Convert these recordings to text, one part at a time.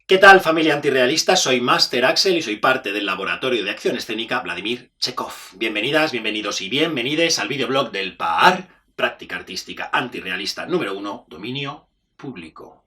¿Qué tal, familia antirrealista? Soy Master Axel y soy parte del laboratorio de acción escénica Vladimir Chekhov. Bienvenidas, bienvenidos y bienvenides al videoblog del PAAR, práctica artística antirrealista número 1, dominio público.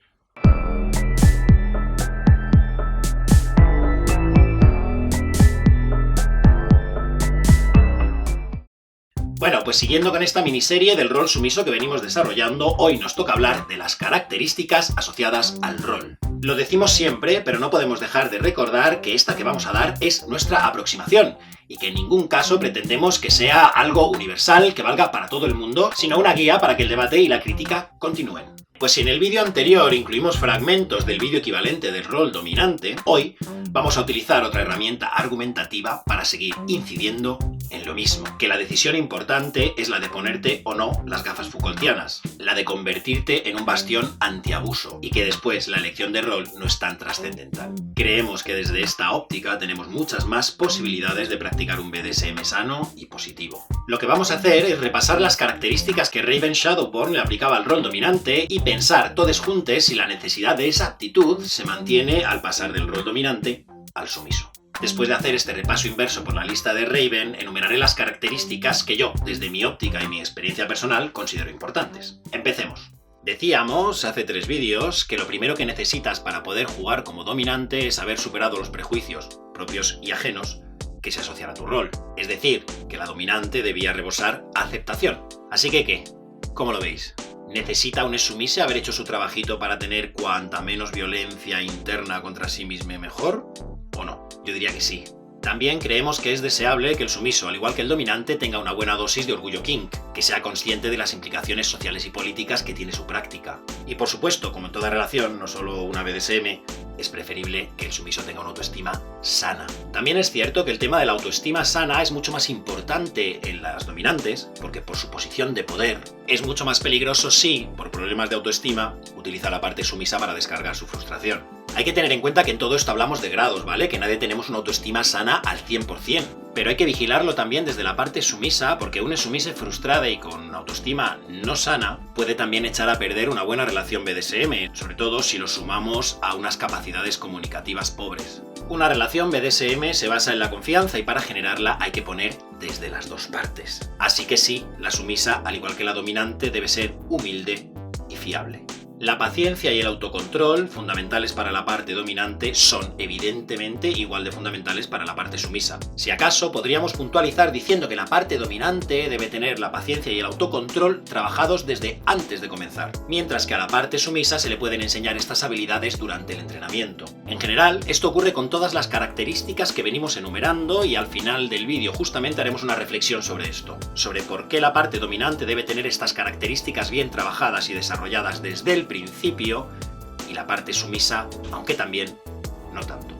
Bueno, pues siguiendo con esta miniserie del rol sumiso que venimos desarrollando, hoy nos toca hablar de las características asociadas al rol. Lo decimos siempre, pero no podemos dejar de recordar que esta que vamos a dar es nuestra aproximación y que en ningún caso pretendemos que sea algo universal que valga para todo el mundo, sino una guía para que el debate y la crítica continúen. Pues si en el vídeo anterior incluimos fragmentos del vídeo equivalente del rol dominante, hoy vamos a utilizar otra herramienta argumentativa para seguir incidiendo en lo mismo, que la decisión importante es la de ponerte o no las gafas Foucaultianas, la de convertirte en un bastión antiabuso, y que después la elección de rol no es tan trascendental. Creemos que desde esta óptica tenemos muchas más posibilidades de practicar un BDSM sano y positivo. Lo que vamos a hacer es repasar las características que Raven Shadowborn le aplicaba al rol dominante y pensar todos juntos si la necesidad de esa aptitud se mantiene al pasar del rol dominante al sumiso. Después de hacer este repaso inverso por la lista de Raven, enumeraré las características que yo, desde mi óptica y mi experiencia personal, considero importantes. Empecemos. Decíamos, hace 3 vídeos, que lo primero que necesitas para poder jugar como dominante es haber superado los prejuicios, propios y ajenos, que se asocian a tu rol. Es decir, que la dominante debía rebosar aceptación. Así que, ¿qué? ¿Cómo lo veis? ¿Necesita un sumise haber hecho su trabajito para tener cuanta menos violencia interna contra sí mismo mejor? ¿O no? Yo diría que sí. También creemos que es deseable que el sumiso, al igual que el dominante, tenga una buena dosis de orgullo kink, que sea consciente de las implicaciones sociales y políticas que tiene su práctica. Y por supuesto, como en toda relación, no solo una BDSM, es preferible que el sumiso tenga una autoestima sana. También es cierto que el tema de la autoestima sana es mucho más importante en las dominantes, porque por su posición de poder es mucho más peligroso si, por problemas de autoestima, utiliza la parte sumisa para descargar su frustración. Hay que tener en cuenta que en todo esto hablamos de grados, ¿vale? Que nadie tenemos una autoestima sana al 100%. Pero hay que vigilarlo también desde la parte sumisa, porque una sumise frustrada y con autoestima no sana puede también echar a perder una buena relación BDSM, sobre todo si lo sumamos a unas capacidades comunicativas pobres. Una relación BDSM se basa en la confianza y para generarla hay que poner desde las dos partes. Así que sí, la sumisa, al igual que la dominante, debe ser humilde y fiable. La paciencia y el autocontrol, fundamentales para la parte dominante, son evidentemente igual de fundamentales para la parte sumisa. Si acaso, podríamos puntualizar diciendo que la parte dominante debe tener la paciencia y el autocontrol trabajados desde antes de comenzar, mientras que a la parte sumisa se le pueden enseñar estas habilidades durante el entrenamiento. En general, esto ocurre con todas las características que venimos enumerando y al final del vídeo justamente haremos una reflexión sobre esto, sobre por qué la parte dominante debe tener estas características bien trabajadas y desarrolladas desde el principio y la parte sumisa, aunque también no tanto.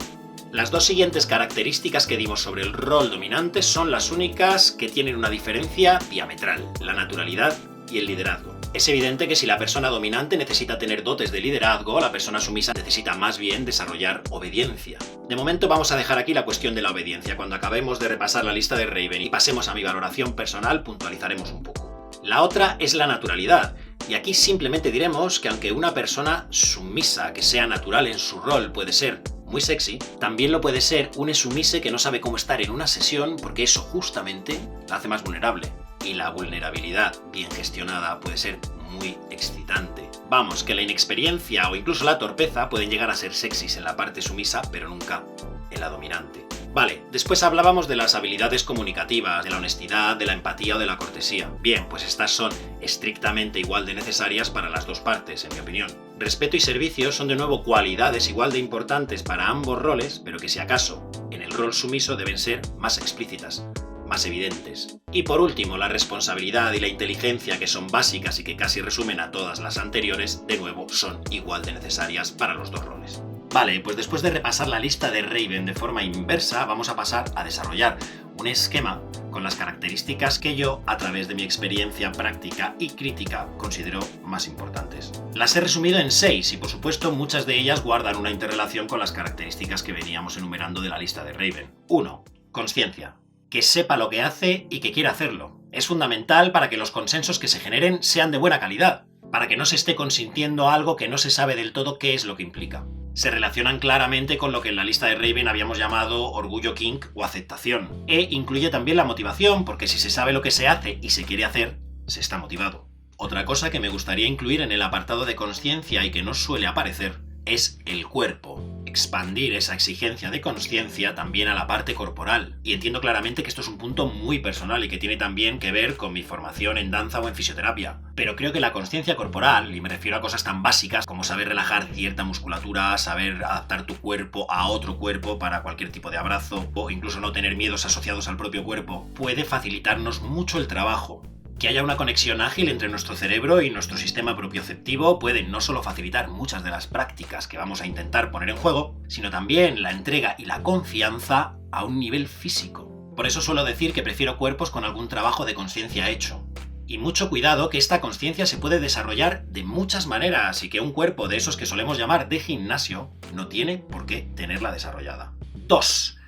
Las dos siguientes características que dimos sobre el rol dominante son las únicas que tienen una diferencia diametral, la naturalidad y el liderazgo. Es evidente que si la persona dominante necesita tener dotes de liderazgo, la persona sumisa necesita más bien desarrollar obediencia. De momento vamos a dejar aquí la cuestión de la obediencia. Cuando acabemos de repasar la lista de Raven y pasemos a mi valoración personal, puntualizaremos un poco. La otra es la naturalidad. Y aquí simplemente diremos que aunque una persona sumisa que sea natural en su rol puede ser muy sexy, también lo puede ser un sumise que no sabe cómo estar en una sesión porque eso justamente la hace más vulnerable. Y la vulnerabilidad bien gestionada puede ser muy excitante. Vamos, que la inexperiencia o incluso la torpeza pueden llegar a ser sexys en la parte sumisa, pero nunca en la dominante. Vale, después hablábamos de las habilidades comunicativas, de la honestidad, de la empatía o de la cortesía. Bien, pues estas son estrictamente igual de necesarias para las dos partes, en mi opinión. Respeto y servicio son de nuevo cualidades igual de importantes para ambos roles, pero que si acaso en el rol sumiso deben ser más explícitas, más evidentes. Y por último, la responsabilidad y la inteligencia, que son básicas y que casi resumen a todas las anteriores, de nuevo son igual de necesarias para los dos roles. Vale, pues después de repasar la lista de Raven de forma inversa, vamos a pasar a desarrollar un esquema con las características que yo, a través de mi experiencia práctica y crítica, considero más importantes. Las he resumido en 6 y por supuesto muchas de ellas guardan una interrelación con las características que veníamos enumerando de la lista de Raven. 1. Consciencia. Que sepa lo que hace y que quiera hacerlo. Es fundamental para que los consensos que se generen sean de buena calidad, para que no se esté consintiendo algo que no se sabe del todo qué es lo que implica. Se relacionan claramente con lo que en la lista de Raven habíamos llamado orgullo kink o aceptación. E incluye también la motivación, porque si se sabe lo que se hace y se quiere hacer, se está motivado. Otra cosa que me gustaría incluir en el apartado de consciencia y que no suele aparecer es el cuerpo. Expandir esa exigencia de consciencia también a la parte corporal. Y entiendo claramente que esto es un punto muy personal y que tiene también que ver con mi formación en danza o en fisioterapia. Pero creo que la consciencia corporal, y me refiero a cosas tan básicas como saber relajar cierta musculatura, saber adaptar tu cuerpo a otro cuerpo para cualquier tipo de abrazo, o incluso no tener miedos asociados al propio cuerpo, puede facilitarnos mucho el trabajo. Que haya una conexión ágil entre nuestro cerebro y nuestro sistema propioceptivo puede no solo facilitar muchas de las prácticas que vamos a intentar poner en juego, sino también la entrega y la confianza a un nivel físico. Por eso suelo decir que prefiero cuerpos con algún trabajo de conciencia hecho. Y mucho cuidado que esta conciencia se puede desarrollar de muchas maneras y que un cuerpo de esos que solemos llamar de gimnasio no tiene por qué tenerla desarrollada. 2.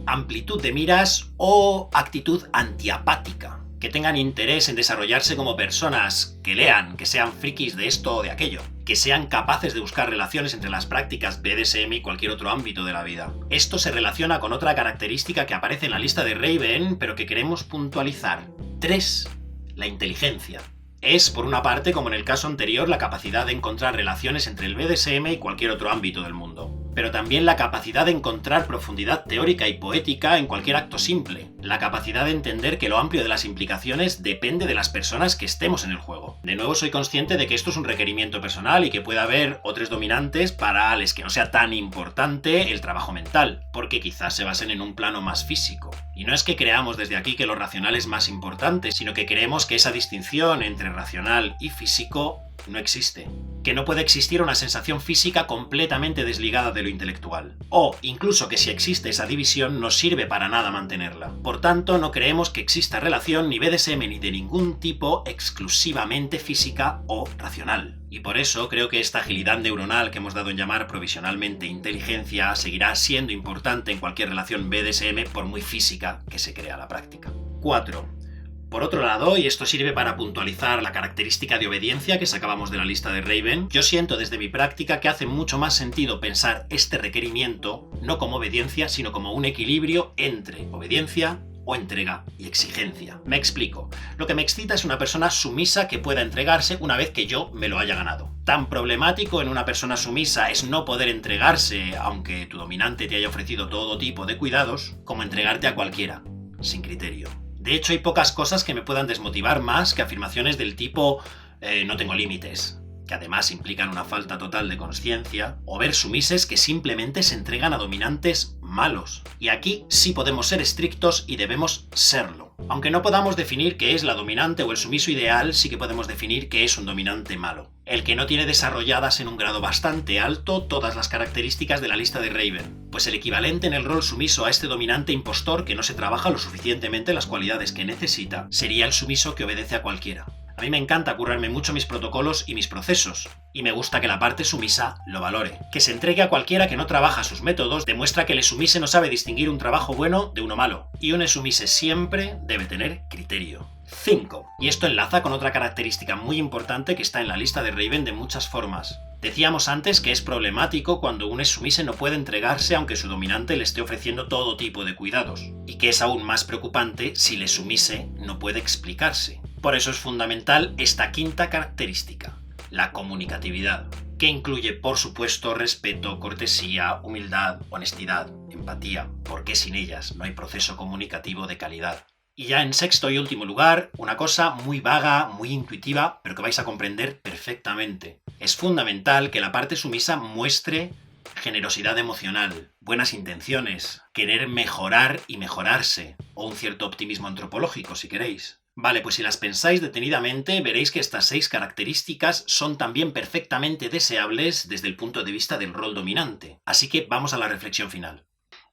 Amplitud de miras o actitud antiapática. Que tengan interés en desarrollarse como personas, que lean, que sean frikis de esto o de aquello, que sean capaces de buscar relaciones entre las prácticas BDSM y cualquier otro ámbito de la vida. Esto se relaciona con otra característica que aparece en la lista de Raven, pero que queremos puntualizar. 3. La inteligencia. Es, por una parte, como en el caso anterior, la capacidad de encontrar relaciones entre el BDSM y cualquier otro ámbito del mundo. Pero también la capacidad de encontrar profundidad teórica y poética en cualquier acto simple. La capacidad de entender que lo amplio de las implicaciones depende de las personas que estemos en el juego. De nuevo, soy consciente de que esto es un requerimiento personal y que puede haber otros dominantes para los que no sea tan importante el trabajo mental, porque quizás se basen en un plano más físico. Y no es que creamos desde aquí que lo racional es más importante, sino que creemos que esa distinción entre racional y físico no existe. Que no puede existir una sensación física completamente desligada de lo intelectual. O, incluso que si existe esa división, no sirve para nada mantenerla. Por tanto, no creemos que exista relación ni BDSM ni de ningún tipo exclusivamente física o racional. Y por eso creo que esta agilidad neuronal que hemos dado en llamar provisionalmente inteligencia seguirá siendo importante en cualquier relación BDSM por muy física que se crea la práctica. 4. Por otro lado, y esto sirve para puntualizar la característica de obediencia que sacábamos de la lista de Raven, yo siento desde mi práctica que hace mucho más sentido pensar este requerimiento no como obediencia, sino como un equilibrio entre obediencia o entrega y exigencia. Me explico. Lo que me excita es una persona sumisa que pueda entregarse una vez que yo me lo haya ganado. Tan problemático en una persona sumisa es no poder entregarse, aunque tu dominante te haya ofrecido todo tipo de cuidados, como entregarte a cualquiera, sin criterio. De hecho, hay pocas cosas que me puedan desmotivar más que afirmaciones del tipo no tengo límites, que además implican una falta total de consciencia, o ver sumises que simplemente se entregan a dominantes malos. Y aquí sí podemos ser estrictos y debemos serlo. Aunque no podamos definir qué es la dominante o el sumiso ideal, sí que podemos definir qué es un dominante malo. El que no tiene desarrolladas en un grado bastante alto todas las características de la lista de Raven, pues el equivalente en el rol sumiso a este dominante impostor que no se trabaja lo suficientemente las cualidades que necesita, sería el sumiso que obedece a cualquiera. A mí me encanta currarme mucho mis protocolos y mis procesos, y me gusta que la parte sumisa lo valore. Que se entregue a cualquiera que no trabaja sus métodos demuestra que el sumise no sabe distinguir un trabajo bueno de uno malo, y un sumise siempre debe tener criterio. 5. Y esto enlaza con otra característica muy importante que está en la lista de Raven de muchas formas. Decíamos antes que es problemático cuando un sumise no puede entregarse aunque su dominante le esté ofreciendo todo tipo de cuidados, y que es aún más preocupante si el sumise no puede explicarse. Por eso es fundamental esta quinta característica, la comunicatividad, que incluye por supuesto respeto, cortesía, humildad, honestidad, empatía, porque sin ellas no hay proceso comunicativo de calidad. Y ya en sexto y último lugar, una cosa muy vaga, muy intuitiva, pero que vais a comprender perfectamente. Es fundamental que la parte sumisa muestre generosidad emocional, buenas intenciones, querer mejorar y mejorarse, o un cierto optimismo antropológico si queréis. Vale, pues si las pensáis detenidamente, veréis que estas 6 características son también perfectamente deseables desde el punto de vista del rol dominante. Así que vamos a la reflexión final.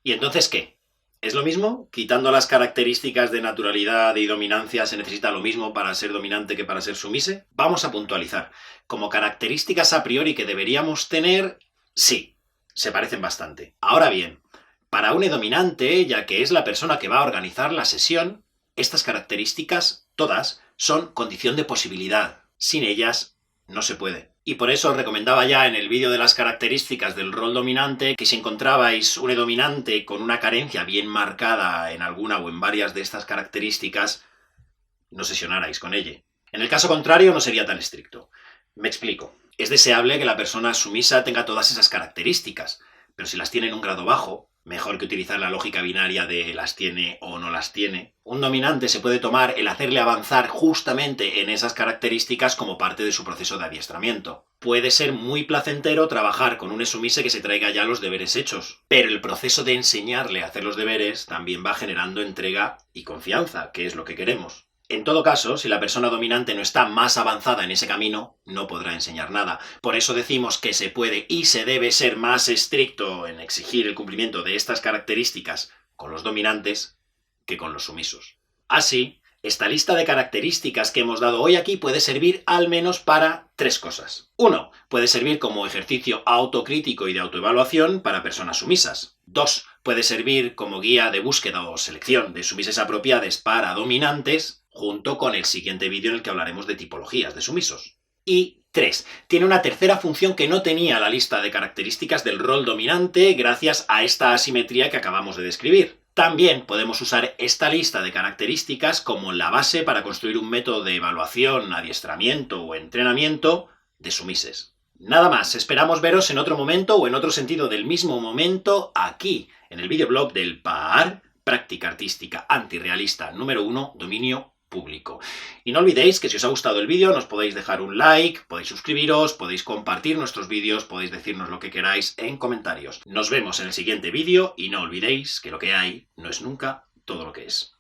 ¿Y entonces qué? ¿Es lo mismo? ¿Quitando las características de naturalidad y dominancia se necesita lo mismo para ser dominante que para ser sumise? Vamos a puntualizar. Como características a priori que deberíamos tener, sí, se parecen bastante. Ahora bien, para un dominante, ya que es la persona que va a organizar la sesión, estas características, todas, son condición de posibilidad. Sin ellas, no se puede. Y por eso os recomendaba ya en el vídeo de las características del rol dominante que si encontrabais un dominante con una carencia bien marcada en alguna o en varias de estas características, no sesionarais con ella. En el caso contrario no sería tan estricto. Me explico. Es deseable que la persona sumisa tenga todas esas características, pero si las tiene en un grado bajo, mejor que utilizar la lógica binaria de las tiene o no las tiene. Un dominante se puede tomar el hacerle avanzar justamente en esas características como parte de su proceso de adiestramiento. Puede ser muy placentero trabajar con un sumise que se traiga ya los deberes hechos, pero el proceso de enseñarle a hacer los deberes también va generando entrega y confianza, que es lo que queremos. En todo caso, si la persona dominante no está más avanzada en ese camino, no podrá enseñar nada. Por eso decimos que se puede y se debe ser más estricto en exigir el cumplimiento de estas características con los dominantes que con los sumisos. Así, esta lista de características que hemos dado hoy aquí puede servir al menos para 3 cosas. 1. Puede servir como ejercicio autocrítico y de autoevaluación para personas sumisas. 2. Puede servir como guía de búsqueda o selección de sumises apropiadas para dominantes, junto con el siguiente vídeo en el que hablaremos de tipologías de sumisos. Y 3. Tiene una tercera función que no tenía la lista de características del rol dominante gracias a esta asimetría que acabamos de describir. También podemos usar esta lista de características como la base para construir un método de evaluación, adiestramiento o entrenamiento de sumises. Nada más, esperamos veros en otro momento o en otro sentido del mismo momento aquí, en el videoblog del PAAR, Práctica Artística Antirrealista número 1, Dominio Público. Y no olvidéis que si os ha gustado el vídeo nos podéis dejar un like, podéis suscribiros, podéis compartir nuestros vídeos, podéis decirnos lo que queráis en comentarios. Nos vemos en el siguiente vídeo y no olvidéis que lo que hay no es nunca todo lo que es.